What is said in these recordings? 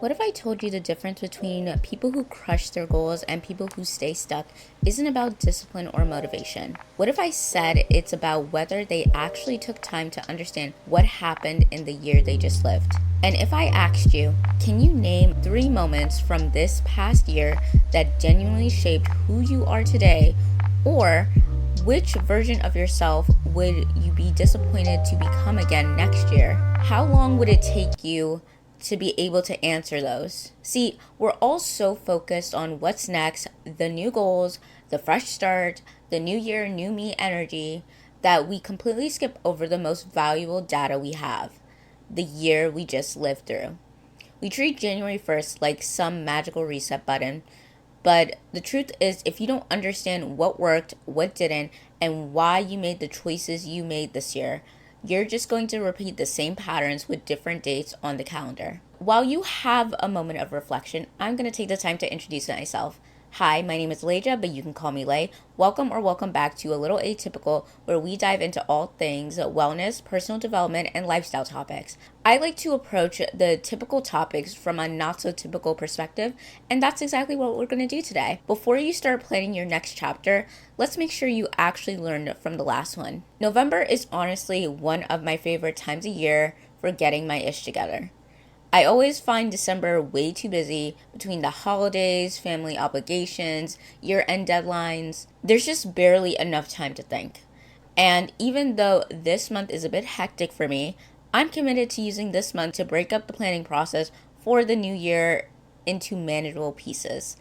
What if I told you the difference between people who crush their goals and people who stay stuck isn't about discipline or motivation? What if I said it's about whether they actually took time to understand what happened in the year they just lived? And if I asked you, can you name 3 moments from this past year that genuinely shaped who you are today? Or which version of yourself would you be disappointed to become again next year? How long would it take you to be able to answer those? See, we're all so focused on what's next, the new goals, the fresh start, the new year, new me energy, that we completely skip over the most valuable data we have, the year we just lived through. We treat January 1st like some magical reset button, but the truth is, if you don't understand what worked, what didn't, and why you made the choices you made this year, you're just going to repeat the same patterns with different dates on the calendar. While you have a moment of reflection, I'm going to take the time to introduce myself. Hi, my name is Leja, but you can call me Lay. Welcome back to A Little Atypical, where we dive into all things wellness, personal development, and lifestyle topics. I like to approach the typical topics from a not so typical perspective, and that's exactly what we're going to do today. Before you start planning your next chapter, let's make sure you actually learned from the last one. November is honestly one of my favorite times of year for getting my ish together. I always find December way too busy between the holidays, family obligations, year-end deadlines. There's just barely enough time to think. And even though this month is a bit hectic for me, I'm committed to using this month to break up the planning process for the new year into manageable pieces.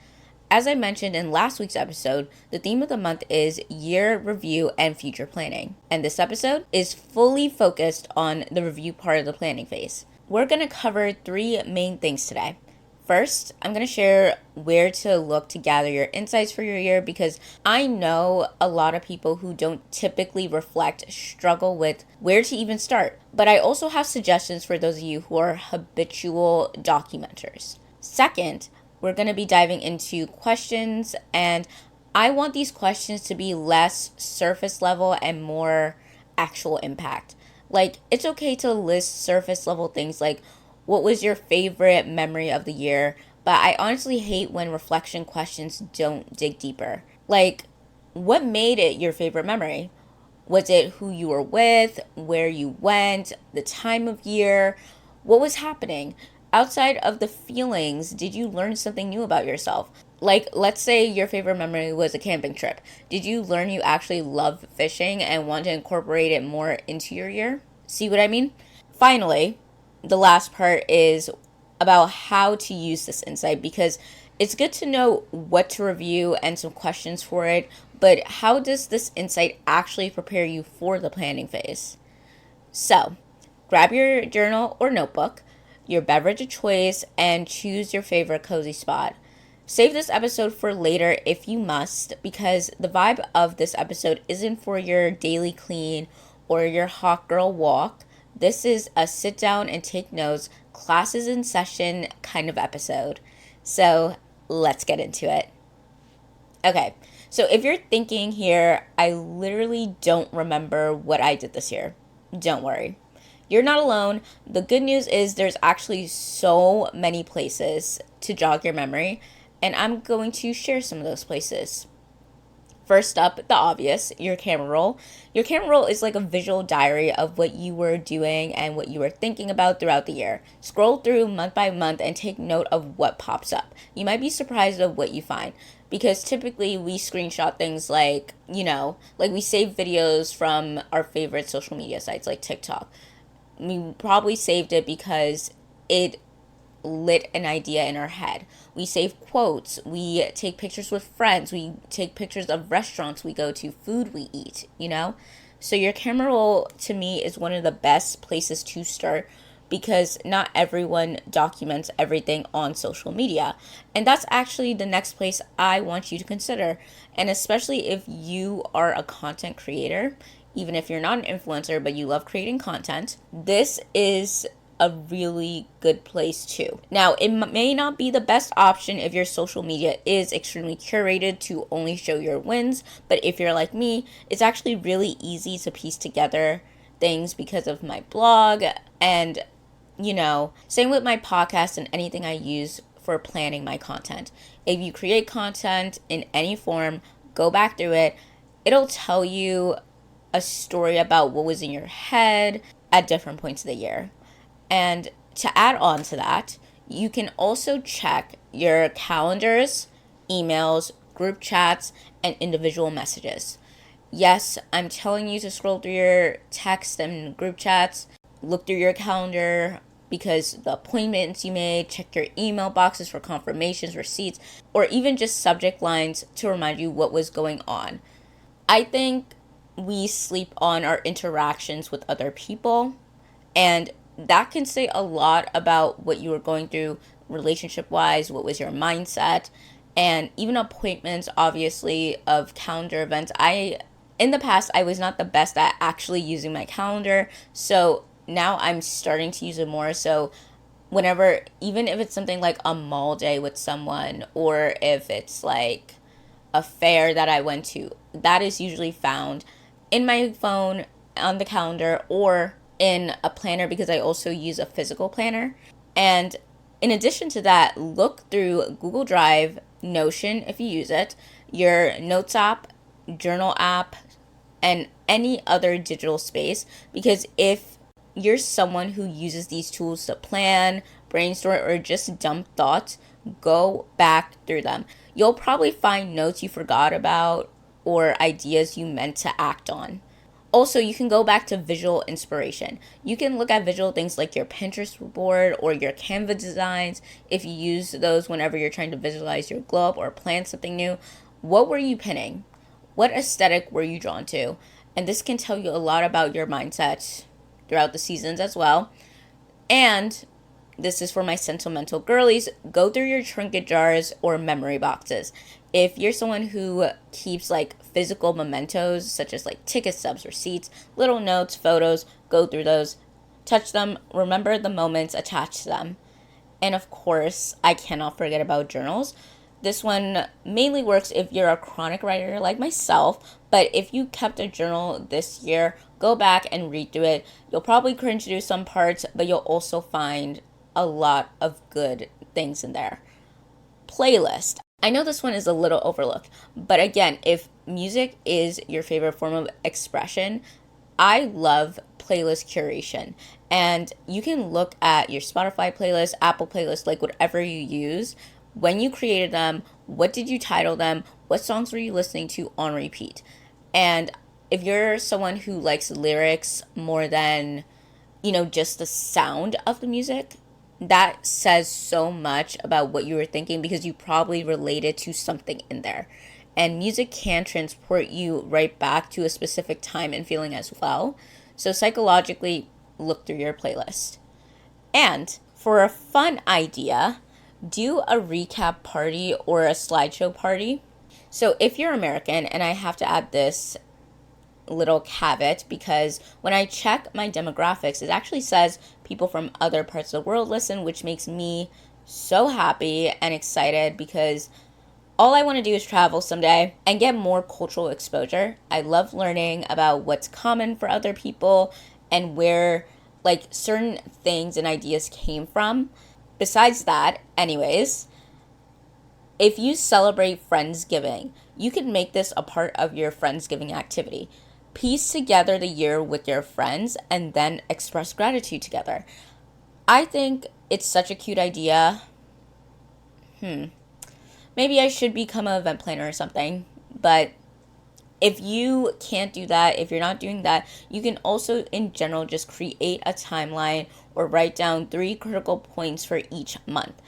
As I mentioned in last week's episode, the theme of the month is year review and future planning. And this episode is fully focused on the review part of the planning phase. We're going to cover 3 main things today. First, I'm going to share where to look to gather your insights for your year, because I know a lot of people who don't typically reflect struggle with where to even start. But I also have suggestions for those of you who are habitual documenters. Second, we're going to be diving into questions, and I want these questions to be less surface level and more actual impact. Like, it's okay to list surface level things like, what was your favorite memory of the year? But I honestly hate when reflection questions don't dig deeper. Like, what made it your favorite memory? Was it who you were with, where you went, the time of year? What was happening? Outside of the feelings, did you learn something new about yourself? Like, let's say your favorite memory was a camping trip. Did you learn you actually love fishing and want to incorporate it more into your year? See what I mean? Finally, the last part is about how to use this insight, because it's good to know what to review and some questions for it, but how does this insight actually prepare you for the planning phase? So, grab your journal or notebook, your beverage of choice, and choose your favorite cozy spot. Save this episode for later if you must, because the vibe of this episode isn't for your daily clean or your hot girl walk. This is a sit down and take notes, classes in session kind of episode. So let's get into it. Okay, so if you're thinking here, I literally don't remember what I did this year, don't worry. You're not alone. The good news is there's actually so many places to jog your memory, and I'm going to share some of those places. First up, the obvious, your camera roll. Your camera roll is like a visual diary of what you were doing and what you were thinking about throughout the year. Scroll through month by month and take note of what pops up. You might be surprised of what you find, because typically we screenshot things like, like we save videos from our favorite social media sites like TikTok. We probably saved it because it lit an idea in our head. We save quotes, we take pictures with friends, we take pictures of restaurants we go to, food we eat, So your camera roll, to me, is one of the best places to start, because not everyone documents everything on social media. And that's actually the next place I want you to consider. And especially if you are a content creator, even if you're not an influencer, but you love creating content, this is a really good place too. Now, it may not be the best option if your social media is extremely curated to only show your wins, but if you're like me, it's actually really easy to piece together things because of my blog and Same with my podcast and anything I use for planning my content. If you create content in any form, go back through it. It'll tell you a story about what was in your head at different points of the year. And to add on to that, you can also check your calendars, emails, group chats, and individual messages. Yes, I'm telling you to scroll through your text and group chats, look through your calendar because the appointments you made, check your email boxes for confirmations, receipts, or even just subject lines to remind you what was going on. I think we sleep on our interactions with other people, and that can say a lot about what you were going through relationship wise, what was your mindset, and even appointments, obviously, of calendar events. In the past, I was not the best at actually using my calendar, so now I'm starting to use it more. So whenever, even if it's something like a mall day with someone, or if it's like a fair that I went to, that is usually found in my phone, on the calendar, or in a planner, because I also use a physical planner. And in addition to that, look through Google Drive, Notion if you use it, your Notes app, Journal app, and any other digital space, because if you're someone who uses these tools to plan, brainstorm, or just dump thoughts, go back through them. You'll probably find notes you forgot about or ideas you meant to act on. Also, you can go back to visual inspiration. You can look at visual things like your Pinterest board or your Canva designs if you use those whenever you're trying to visualize your glow up or plan something new. What were you pinning? What aesthetic were you drawn to? And this can tell you a lot about your mindset throughout the seasons as well. And this is for my sentimental girlies. Go through your trinket jars or memory boxes. If you're someone who keeps like physical mementos, such as like ticket stubs, receipts, little notes, photos, go through those, touch them, remember the moments attached to them. And of course, I cannot forget about journals. This one mainly works if you're a chronic writer like myself, but if you kept a journal this year, go back and read through it. You'll probably cringe through some parts, but you'll also find a lot of good things in there. Playlist. I know this one is a little overlooked, but again, if music is your favorite form of expression, I love playlist curation. And you can look at your Spotify playlist, Apple playlist, like whatever you use. When you created them, what did you title them? What songs were you listening to on repeat? And if you're someone who likes lyrics more than, just the sound of the music, that says so much about what you were thinking because you probably related to something in there. And music can transport you right back to a specific time and feeling as well. So psychologically, look through your playlist. And for a fun idea, do a recap party or a slideshow party. So if you're American, and I have to add this little caveat because when I check my demographics, it actually says people from other parts of the world listen, which makes me so happy and excited because all I want to do is travel someday and get more cultural exposure. I love learning about what's common for other people and where like certain things and ideas came from. Besides that, anyways, if you celebrate Friendsgiving, you can make this a part of your Friendsgiving activity. Piece together the year with your friends and then express gratitude together. I think it's such a cute idea. Maybe I should become an event planner or something. But if you can't do that, if you're not doing that, you can also in general just create a timeline or write down 3 critical points for each month.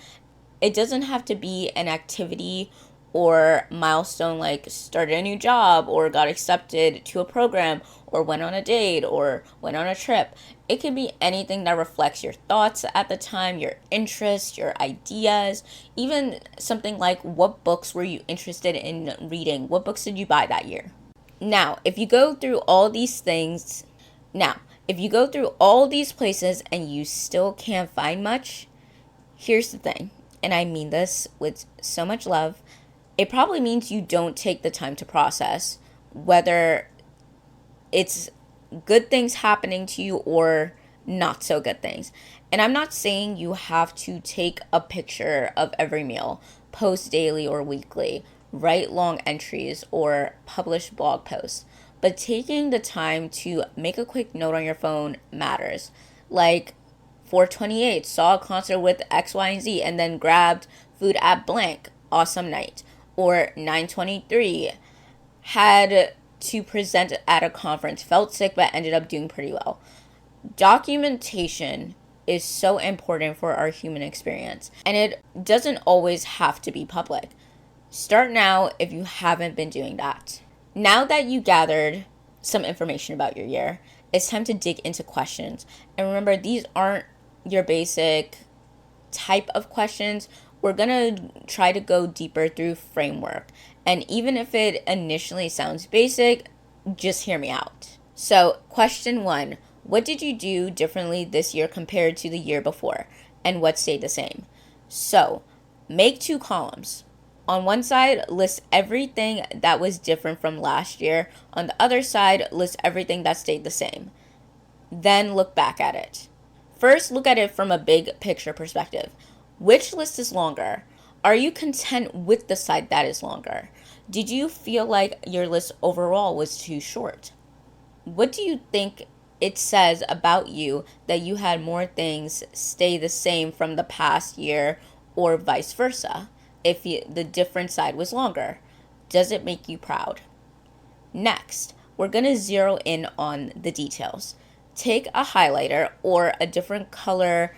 It doesn't have to be an activity or milestone like started a new job or got accepted to a program or went on a date or went on a trip. It can be anything that reflects your thoughts at the time, your interests, your ideas, even something like what books were you interested in reading? What books did you buy that year? Now, if you go through all these places and you still can't find much, here's the thing, and I mean this with so much love, it probably means you don't take the time to process whether it's good things happening to you or not so good things. And I'm not saying you have to take a picture of every meal, post daily or weekly, write long entries, or publish blog posts. But taking the time to make a quick note on your phone matters. Like 428, saw a concert with X, Y, and Z, and then grabbed food at blank. Awesome night. Or 923, had to present at a conference, felt sick, but ended up doing pretty well. Documentation is so important for our human experience, and it doesn't always have to be public. Start now if you haven't been doing that. Now that you gathered some information about your year, it's time to dig into questions. And remember, these aren't your basic type of questions. We're going to try to go deeper through framework. And even if it initially sounds basic, just hear me out. So, question 1. What did you do differently this year compared to the year before? And what stayed the same? So, make 2 columns. On one side, list everything that was different from last year. On the other side, list everything that stayed the same. Then look back at it. First, look at it from a big picture perspective. Which list is longer? Are you content with the side that is longer? Did you feel like your list overall was too short? What do you think it says about you that you had more things stay the same from the past year, or vice versa, if the different side was longer? Does it make you proud? Next, we're going to zero in on the details. Take a highlighter or a different color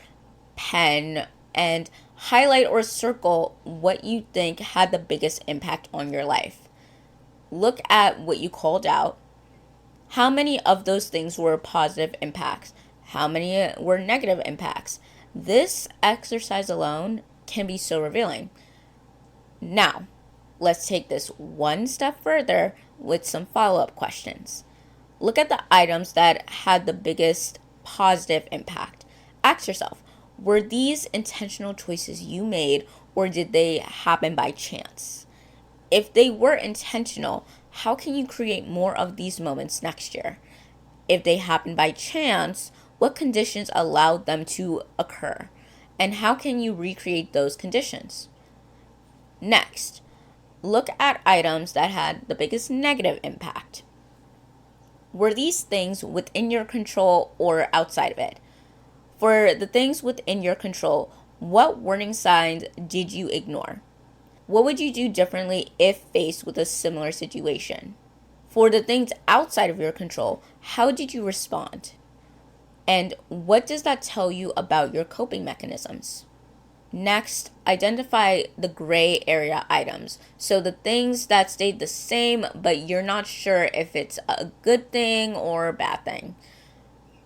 pen and highlight or circle what you think had the biggest impact on your life. Look at what you called out. How many of those things were positive impacts? How many were negative impacts? This exercise alone can be so revealing. Now, let's take this one step further with some follow-up questions. Look at the items that had the biggest positive impact. Ask yourself, were these intentional choices you made, or did they happen by chance? If they were intentional, how can you create more of these moments next year? If they happen by chance, what conditions allowed them to occur? And how can you recreate those conditions? Next, look at items that had the biggest negative impact. Were these things within your control or outside of it? For the things within your control, what warning signs did you ignore? What would you do differently if faced with a similar situation? For the things outside of your control, how did you respond? And what does that tell you about your coping mechanisms? Next, identify the gray area items. So the things that stayed the same, but you're not sure if it's a good thing or a bad thing.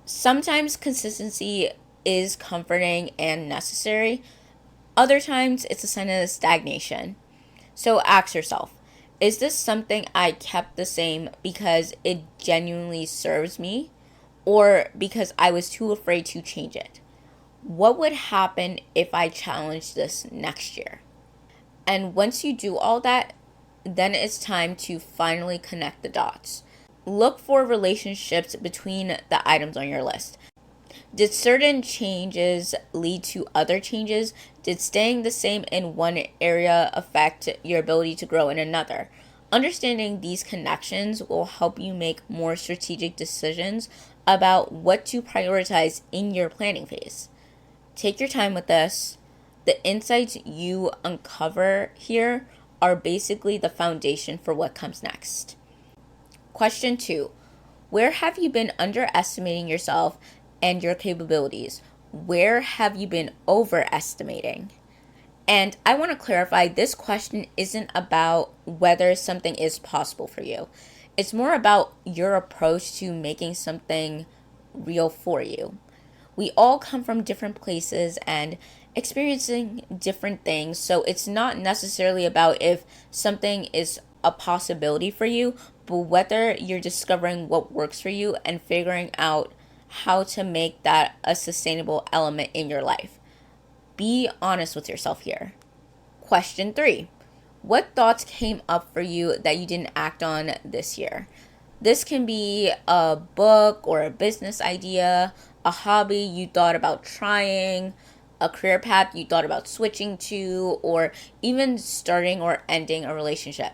Sometimes consistency is comforting and necessary. Other times it's a sign of stagnation. So ask yourself, is this something I kept the same because it genuinely serves me, or because I was too afraid to change it? What would happen if I challenged this next year? And once you do all that, then it's time to finally connect the dots. Look for relationships between the items on your list. Did certain changes lead to other changes? Did staying the same in one area affect your ability to grow in another? Understanding these connections will help you make more strategic decisions about what to prioritize in your planning phase. Take your time with this. The insights you uncover here are basically the foundation for what comes next. Question 2. Where have you been underestimating yourself and your capabilities? Where have you been overestimating? And I want to clarify, this question isn't about whether something is possible for you. It's more about your approach to making something real for you. We all come from different places and experiencing different things, so it's not necessarily about if something is a possibility for you, but whether you're discovering what works for you and figuring out how to make that a sustainable element in your life. Be honest with yourself here. Question 3. What thoughts came up for you that you didn't act on this year? This can be a book or a business idea, a hobby you thought about trying, a career path you thought about switching to, or even starting or ending a relationship.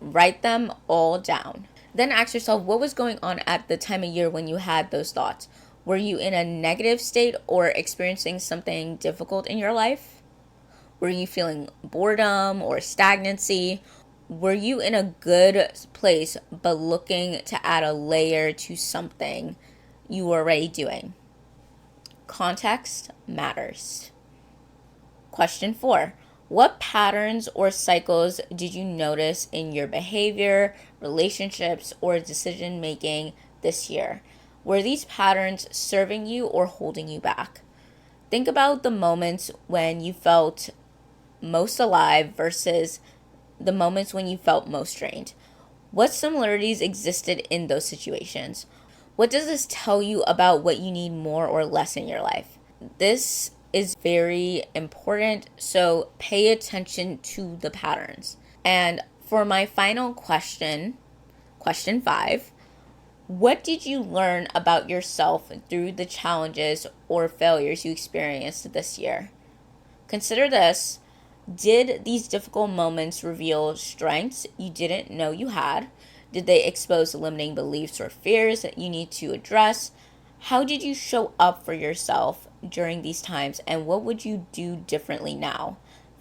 Write them all down. Then ask yourself, what was going on at the time of year when you had those thoughts? Were you in a negative state or experiencing something difficult in your life? Were you feeling boredom or stagnancy? Were you in a good place but looking to add a layer to something you were already doing? Context matters. Question 4. What patterns or cycles did you notice in your behavior, relationships, or decision making this year? Were these patterns serving you or holding you back? Think about the moments when you felt most alive versus the moments when you felt most drained. What similarities existed in those situations? What does this tell you about what you need more or less in your life? This is very important, so pay attention to the patterns. And for my final question, question 5, what did you learn about yourself through the challenges or failures you experienced this year? Consider this. Did these difficult moments reveal strengths you didn't know you had? Did they expose limiting beliefs or fears that you need to address? How did you show up for yourself during these times, and what would you do differently now?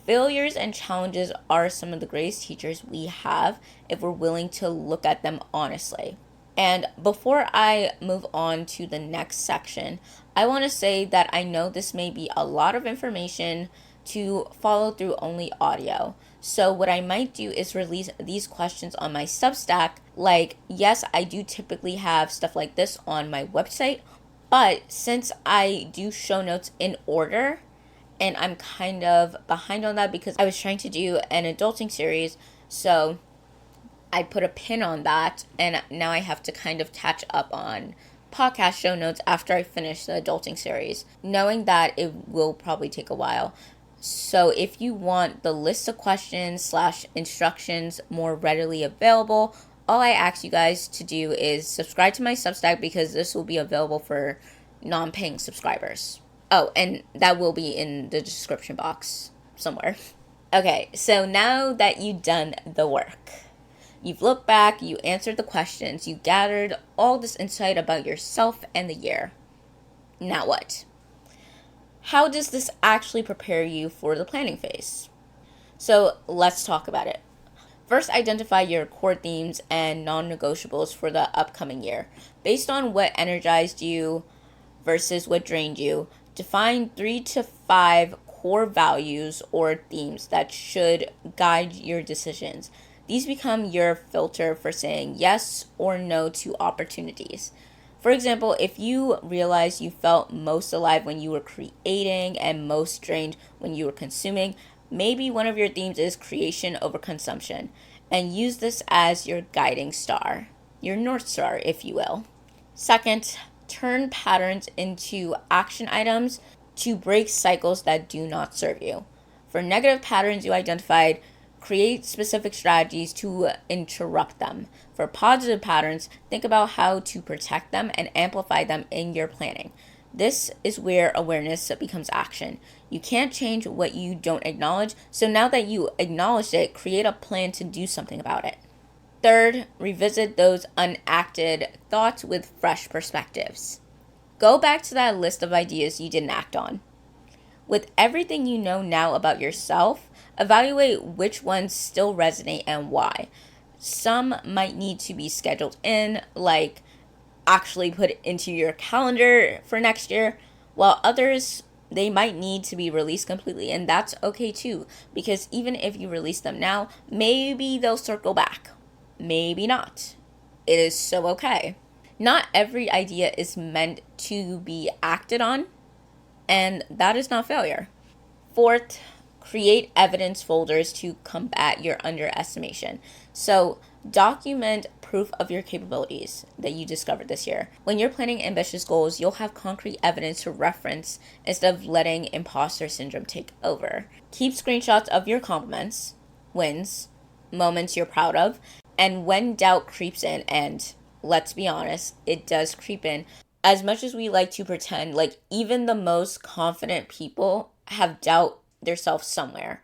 Failures and challenges are some of the greatest teachers we have if we're willing to look at them honestly. And before I move on to the next section, I want to say that I know this may be a lot of information to follow through only audio. So what I might do is release these questions on my Substack. Like, yes, I do typically have stuff like this on my website, but since I do show notes in order, and I'm kind of behind on that because I was trying to do an adulting series, so I put a pin on that, and now I have to kind of catch up on podcast show notes after I finish the adulting series, knowing that it will probably take a while. So if you want the list of questions / instructions more readily available, all I ask you guys to do is subscribe to my Substack because this will be available for non-paying subscribers. Oh, and that will be in the description box somewhere. Okay, so now that you've done the work, you've looked back, you answered the questions, you gathered all this insight about yourself and the year. Now what? How does this actually prepare you for the planning phase? So let's talk about it. First, identify your core themes and non-negotiables for the upcoming year. Based on what energized you versus what drained you, define 3 to 5 core values or themes that should guide your decisions. These become your filter for saying yes or no to opportunities. For example, if you realize you felt most alive when you were creating and most drained when you were consuming, maybe one of your themes is creation over consumption, and use this as your guiding star, your North Star, if you will. Second, turn patterns into action items to break cycles that do not serve you. For negative patterns you identified, create specific strategies to interrupt them. For positive patterns, think about how to protect them and amplify them in your planning. This is where awareness becomes action. You can't change what you don't acknowledge, so now that you acknowledged it, create a plan to do something about it. Third, revisit those unacted thoughts with fresh perspectives. Go back to that list of ideas you didn't act on. With everything you know now about yourself, evaluate which ones still resonate and why. Some might need to be scheduled in, like actually put it into your calendar for next year, while others, they might need to be released completely, and that's okay too, because even if you release them now, maybe they'll circle back. Maybe not. It is so okay. Not every idea is meant to be acted on, and that is not failure. Fourth, create evidence folders to combat your underestimation. So document proof of your capabilities that you discovered this year. When you're planning ambitious goals, you'll have concrete evidence to reference instead of letting imposter syndrome take over. Keep screenshots of your compliments, wins, moments you're proud of, and when doubt creeps in, and let's be honest, it does creep in, as much as we like to pretend, like even the most confident people have doubt themselves somewhere.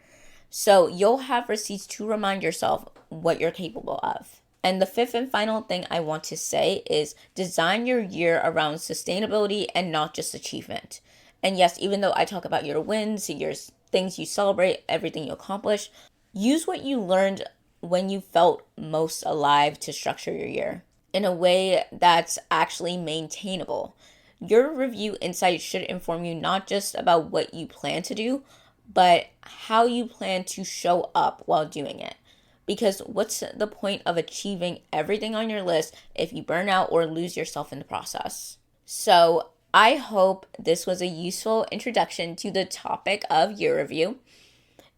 So you'll have receipts to remind yourself what you're capable of. And the fifth and final thing I want to say is design your year around sustainability and not just achievement. And yes, even though I talk about your wins, your things you celebrate, everything you accomplish, use what you learned when you felt most alive to structure your year in a way that's actually maintainable. Your review insights should inform you not just about what you plan to do, but how you plan to show up while doing it. Because what's the point of achieving everything on your list if you burn out or lose yourself in the process? So, I hope this was a useful introduction to the topic of year review.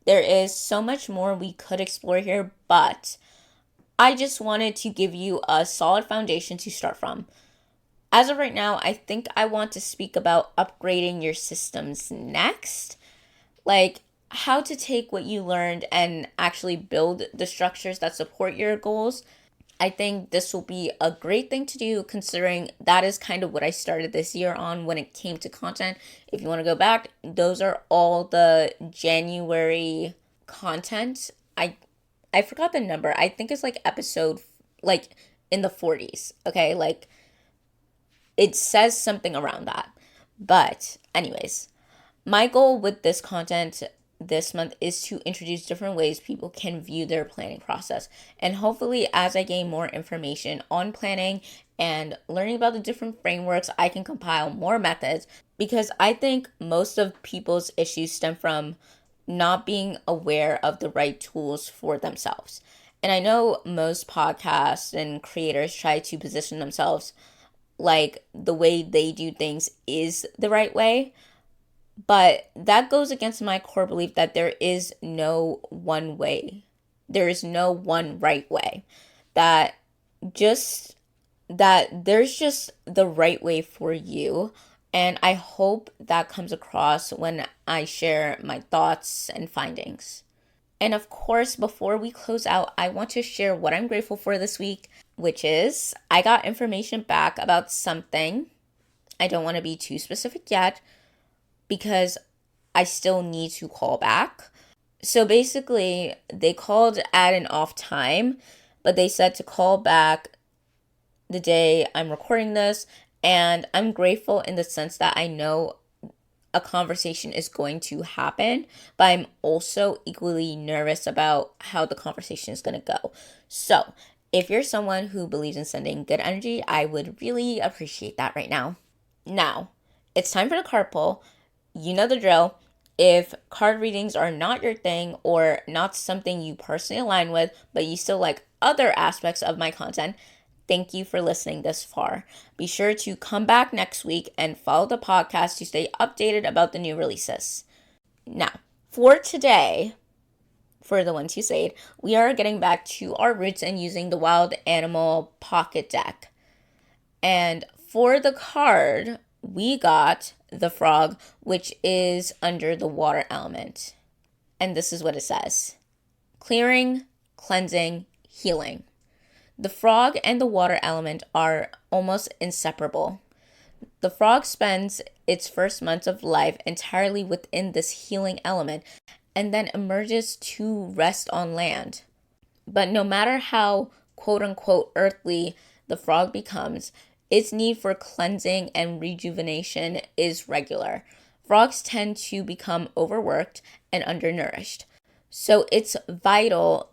There is so much more we could explore here, but I just wanted to give you a solid foundation to start from. As of right now, I think I want to speak about upgrading your systems next. Like how to take what you learned and actually build the structures that support your goals. I think this will be a great thing to do considering that is kind of what I started this year on when it came to content. If you want to go back, those are all the January content. I forgot the number. I think it's like episode like in the 40s. Okay? Like it says something around that. But anyways, my goal with this content this month is to introduce different ways people can view their planning process. And hopefully, as I gain more information on planning and learning about the different frameworks, I can compile more methods because I think most of people's issues stem from not being aware of the right tools for themselves. And I know most podcasts and creators try to position themselves like the way they do things is the right way. But that goes against my core belief that there is no one way. There is no one right way. That there's just the right way for you. And I hope that comes across when I share my thoughts and findings. And of course, before we close out, I want to share what I'm grateful for this week, which is I got information back about something. I don't want to be too specific yet because I still need to call back. So basically, they called at an off time, but they said to call back the day I'm recording this. And I'm grateful in the sense that I know a conversation is going to happen, but I'm also equally nervous about how the conversation is going to go. So if you're someone who believes in sending good energy, I would really appreciate that right now. Now, it's time for the card pull. You know the drill. If card readings are not your thing or not something you personally align with, but you still like other aspects of my content, thank you for listening this far. Be sure to come back next week and follow the podcast to stay updated about the new releases. Now, for today, for the ones who stayed, we are getting back to our roots and using the Wild Animal Pocket Deck. And for the card, we got the frog, which is under the water element. And this is what it says: clearing, cleansing, healing. The frog and the water element are almost inseparable. The frog spends its first months of life entirely within this healing element and then emerges to rest on land. But no matter how quote-unquote earthly the frog becomes, its need for cleansing and rejuvenation is regular. Frogs tend to become overworked and undernourished. So it's vital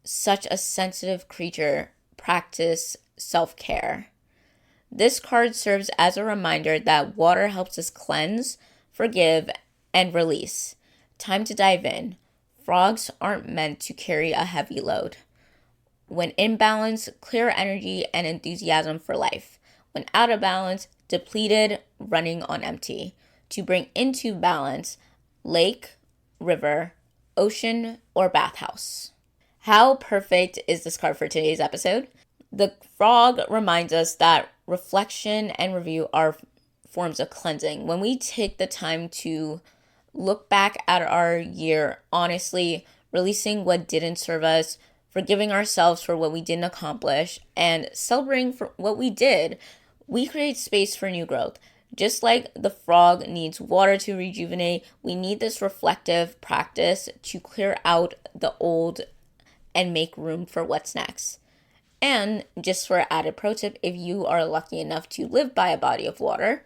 such a sensitive creature practice self-care. This card serves as a reminder that water helps us cleanse, forgive, and release. Time to dive in. Frogs aren't meant to carry a heavy load. When in balance, clear energy and enthusiasm for life. When out of balance, depleted, running on empty. To bring into balance, lake, river, ocean, or bathhouse. How perfect is this card for today's episode? The frog reminds us that reflection and review are forms of cleansing. When we take the time to look back at our year honestly, releasing what didn't serve us, forgiving ourselves for what we didn't accomplish, and celebrating for what we did, We create space for new growth. Just like the frog needs water to rejuvenate, we need this reflective practice to clear out the old and make room for what's next. And just for added pro tip, if you are lucky enough to live by a body of water,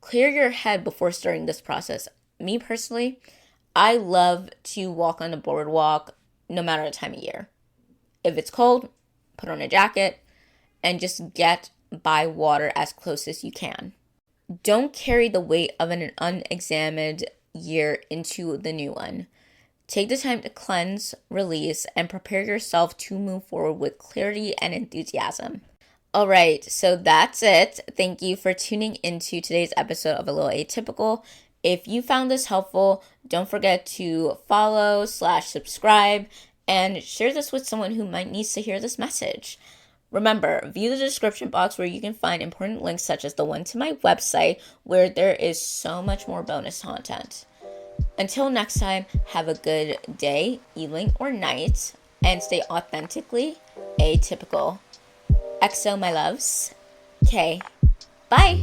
clear your head before starting this process. Me personally, I love to walk on the boardwalk no matter the time of year. If it's cold, put on a jacket and just get by water as close as you can. Don't carry the weight of an unexamined year into the new one. Take the time to cleanse, release, and prepare yourself to move forward with clarity and enthusiasm. All right, so that's it. Thank you for tuning into today's episode of A Little Atypical. If you found this helpful, don't forget to follow/subscribe and share this with someone who might need to hear this message. Remember, view the description box where you can find important links such as the one to my website where there is so much more bonus content. Until next time, have a good day, evening, or night, and stay authentically atypical. XO, my loves. Okay, bye.